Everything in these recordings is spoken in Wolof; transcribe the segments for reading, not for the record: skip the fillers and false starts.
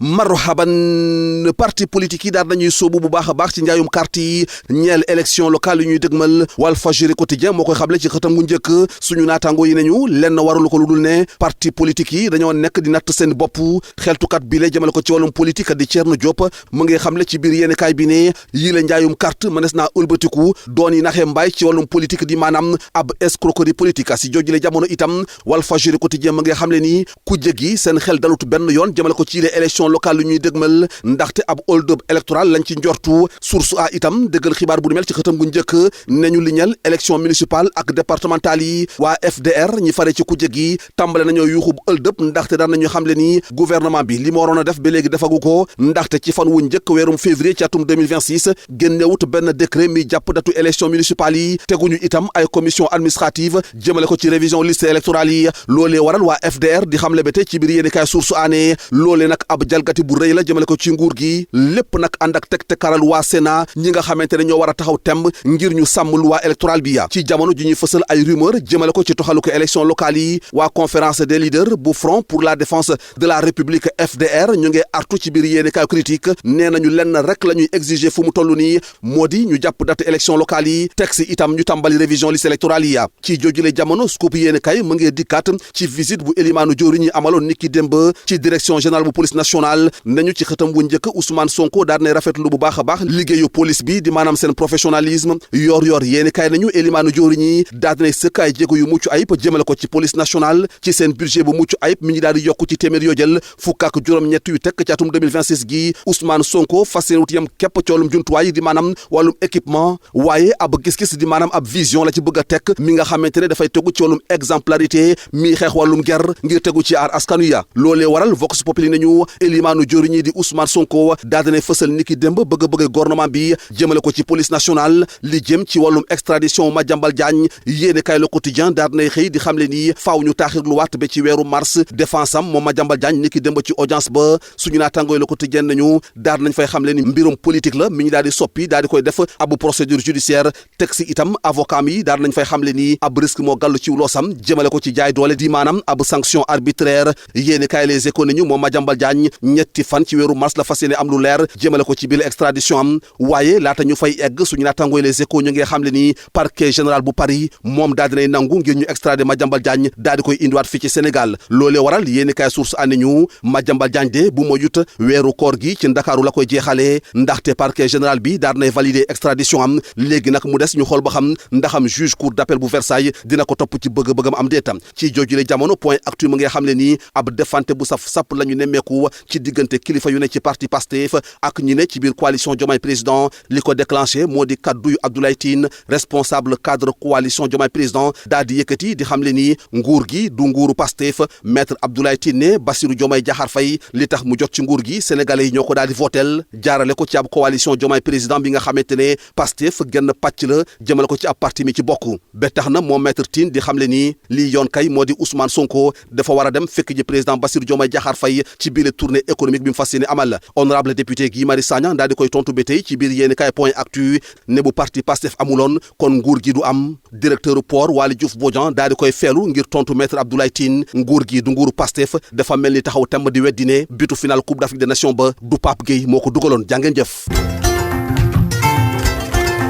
marhaban parti politique yi daal nañuy sóobu bu baax a baax ci njaayum carte yi ñeel élection locale yi ñuy dëgmal Walfadjri quotidien moo koy xamle ci xëtam gu njëkk suñu naataango yi nañu lenn waralu ko lu dul ne parti politique yi dañoo nekk di natt seen bopp xeltukat bi la jëmale ko ci wàllum politique di Thierno Diop mu ngi xamle ci biir yéenekaay bi ne yii la njaayum carte mënees naa ëlbatiku doon yi naxee mbaay ci wàllum politique di maanaam ab escroquerie politique si jojule jamono itam Walfadjri quotidien mu ngi xamle ni ku jéggi seen xel dalut benn yoon jëmale ko ci les élections locales lu ñuy dëgmal ndaxte ab hold-up électoral lañ ci njortu source a itam dëggal xibaar bu ni mel ci xëtam gu njëkk ne ñu liñal élection municipale ak départementale yi waa FDR ñi fare ci kujje gi tàmbale nañoo yuuxu hold-up ndaxte daan nañu xamle ni gouvernement bi li ma waroon a def ba léegi defagu ko ndaxte ci fan wu njëkk weerum février ci atum 2026 génnewut benn décret mi jàpp datu élection municipale yi teguñu itam ay commission administrative jëmale ko ci révision liste électorale yi loolee waral waa FDR di xamle ba tey ci biir yéeni kaay source aané loolee nag ab jalgati bu rëy la jëmale ko ci nguur gi lépp nag ànd ak teg te karal waa Sénat ñi nga xamante ne ñoo war a taxaw temb ngir ñu sàmm loi électorale bi ci jamono ji ñuy fësal ay rumeur jëmale ko ci toxalu ko élection locale yi waa conférence des leaders bu front pour la défense de la république FDR ñu ngi artu ci biir yéeni kaay critique nee nañu lenn rek la ñuy exiger fu mu toll nii moo di ñu jàpp date élection locale yi texte itam ñu tàmbali révision liste électorale yi ci jojule jamono scoop yéeni kaay mu ngi dikkaat ci visite bu Elimaanu Joori ñi amaloon niki démb ci direction générale bu police nationale nañu ci xëtam bu njëkk Ousmane Sonko daal ne rafetlu bu baax a baax liggéeyu police bi di maanaam seen professionnalisme yor yéeni kaay nañu Elimaanu Joori ñi daal ne sëkk ay jéego yu mucc ayib jëmale ko ci police nationale ci seen budget bu mucc ayib mi ngi daal di yokku ci téeméer yoo jël fukk ak juróom-ñett yu tekk ci atum 2026 gi Ousmane Sonko fas yéene wut yam képp ci wàllum jumtuwaay di maanaam wàllum équipement waaye ab gis-gis di maanaam ab vision la ci bëgg a tekk mi nga xamante ne dafay tegu ci wàllum exemplarité mi xeex wàllum ger ngir tegu ci aar askanu ya loolee waral Vox Populi nañu Elimaanu Joori ñi di Ousmane Sonko daal dina fësal niki démb bëgg gouvernement bi jëmale ko ci police nationale li jëm ci wàllum extradition Madiambal Diagne yéene kay Le Quotidien daal dinay xëy di xamle ni faaw ñu taaxirlu waat ba ci weeru mars défense am moom Madiambal Diagne niki démb ci audience ba suñu naatangooy Le Quotidien nañu daal nañ fay xamle ni mbirum politique la mi ñu daal di soppi daal di koy def ab procédure judiciaire teg si itam avocat yi daal nañ fay xamle ni ab risque moo gàllu ci loosam jëmale ko ci jaay doole di maanaam ab sanction arbitraire yéene kay Les Échos nañu moom Madiambal Diagne ñetti fan ci weeru mars la fas yéene am lu leer jëmale ko ci biir extradition am waaye laata ñu fay egg suñu naatangooy Les Échos ñu ngi xamle ni parquet général bu Paris moom daal dinay nangu ngir ñu extrader Madiambal Diagne daal di koy indiwaat fii ci Sénégal loolee waral yéeni kaay source ànd ñu Madiambal Diagne de bu moyut weeru koor gi ci Ndakaaru la koy jeexalee ndaxte parquet général bi daal dinay valider extradition am léegi nag mu des ñu xool ba xam ndaxam juge cour d'appel bu Versailles dina ko topp ci bëgg-bëggam am déetam ci joojule jamono point actu mu ngi xamle ni ab defante bu saf sàpp la ñu nemmeeku ci diggante kilifa yu ne ci parti Pastef ak ñi ne ci biir coalition Diomaye président li ko déclenché moo di kaddu yu Abdoulaye Tine responsable cadre coalition Diomaye président daal di yëkkati di xamle ni nguur gi du nguuru Pastef maître Abdoulaye Tine ne Bassirou Diomaye Diakhar Faye li tax mu jot ci nguur gi sénégalais yi ñoo ko daal di votel jaarale ko ci ab coalition Diomaye président bi nga xamante ne Pastef genn pàcc la jëmale ko ci ab parti mi ci bokk ba tax na moom maître Tine di xamle ni lii yoon kay moo di Ousmane Sonko dafa war a dem fekk ji président Bassirou Diomaye Diakhar Faye ci biir tournée économique bi mu fas yéene amal honorable député Guy Marius Sagna daal di koy tontu ba tey ci biir yéeni kay point actu ne bu parti Pastef amuloon kon nguur gi du am directeur port Waly Diouf Bodian daal di koy feelu ngir tontu maître Abdoulaye Tine nguur gi du nguuru Pastef dafa mel ni taxaw temb di weddi ne bitu final Coupe d'Afrique des Nations ba du Pape Gueye moo ko dugaloon jàngeen jëf.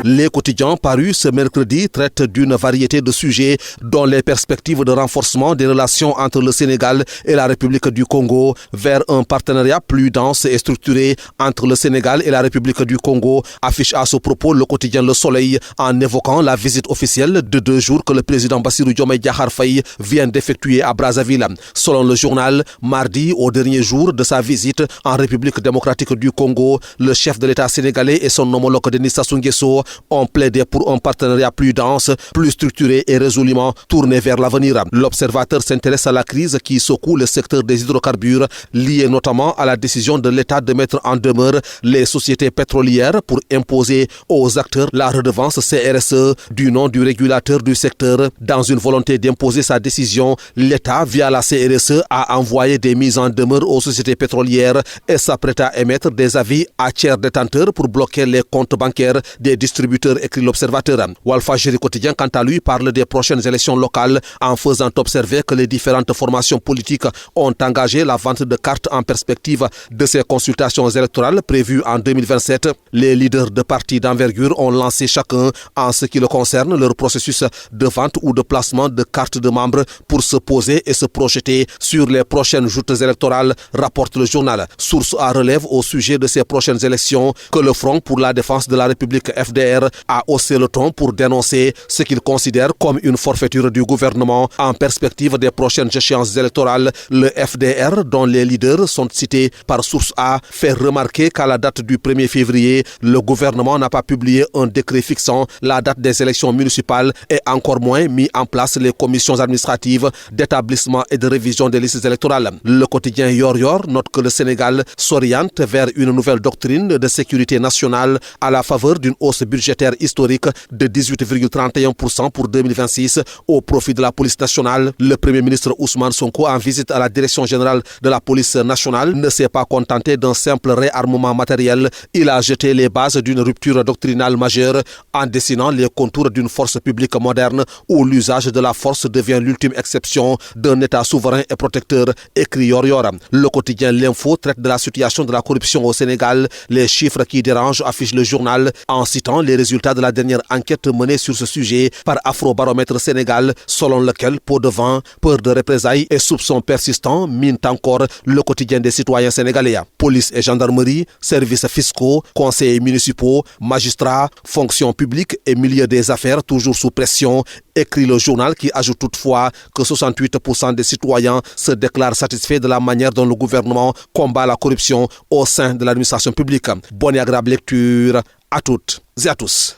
Les quotidiens parus ce mercredi traitent d'une variété de sujets dont les perspectives de renforcement des relations entre le Sénégal et la République du Congo vers un partenariat plus dense et structuré entre le Sénégal et la République du Congo, affiche à ce propos le quotidien Le Soleil en évoquant la visite officielle de 2 jours que le président Bassirou Diomaye Diakhar Faye vient d'effectuer à Brazzaville. Selon le journal, mardi, au dernier jour de sa visite en République démocratique du Congo, le chef de l'État sénégalais et son homologue Denis Sassou Nguesso ont plaidé pour un partenariat plus dense, plus structuré et résolument tourné vers l'avenir. L'observateur s'intéresse à la crise qui secoue le secteur des hydrocarbures, liée notamment à la décision de l'État de mettre en demeure les sociétés pétrolières pour imposer aux acteurs la redevance CRSE du nom du régulateur du secteur. Dans une volonté d'imposer sa décision, l'État, via la CRSE, a envoyé des mises en demeure aux sociétés pétrolières et s'apprête à émettre des avis à tiers détenteurs pour bloquer les comptes bancaires des distributeurs distributeurs, écrit l'Observateur. Walfadjri quotidien, quant à lui, parle des prochaines élections locales en faisant observer que les différentes formations politiques ont engagé la vente de cartes en perspective de ces consultations électorales prévues en 2027. Les leaders de partis d'envergure ont lancé chacun, en ce qui le concerne, leur processus de vente ou de placement de cartes de membres pour se poser et se projeter sur les prochaines joutes électorales, rapporte le journal. Source A relève au sujet de ces prochaines élections que le Front pour la défense de la République FDR a haussé le ton pour dénoncer ce qu'il considère comme une forfaiture du gouvernement en perspective des prochaines échéances électorales. Le FDR, dont les leaders sont cités par Source A, fait remarquer qu'à la date du 1er février, le gouvernement n'a pas publié un décret fixant la date des élections municipales et encore moins mis en place les commissions administratives d'établissement et de révision des listes électorales. Le quotidien Yor note que le Sénégal s'oriente vers une nouvelle doctrine de sécurité nationale à la faveur d'une hausse budgétaire historique de 18,31% pour 2026 au profit de la police nationale. Le Premier ministre Ousmane Sonko, en visite à la direction générale de la police nationale, ne s'est pas contenté d'un simple réarmement matériel. Il a jeté les bases d'une rupture doctrinale majeure en dessinant les contours d'une force publique moderne où l'usage de la force devient l'ultime exception d'un État souverain et protecteur, écrit Yor. Le quotidien L'Info traite de la situation de la corruption au Sénégal. Les chiffres qui dérangent affiche le journal en citant les résultats de la dernière enquête menée sur ce sujet par Afrobaromètre Sénégal, selon lequel peau de vent, peur de représailles et soupçons persistants minent encore le quotidien des citoyens sénégalais. Police et gendarmerie, services fiscaux, conseillers municipaux, magistrats, fonctions publiques et milieu des affaires toujours sous pression, écrit le journal qui ajoute toutefois que 68% des citoyens se déclarent satisfaits de la manière dont le gouvernement combat la corruption au sein de l'administration publique. Bonne et agréable lecture à toutes et à tous.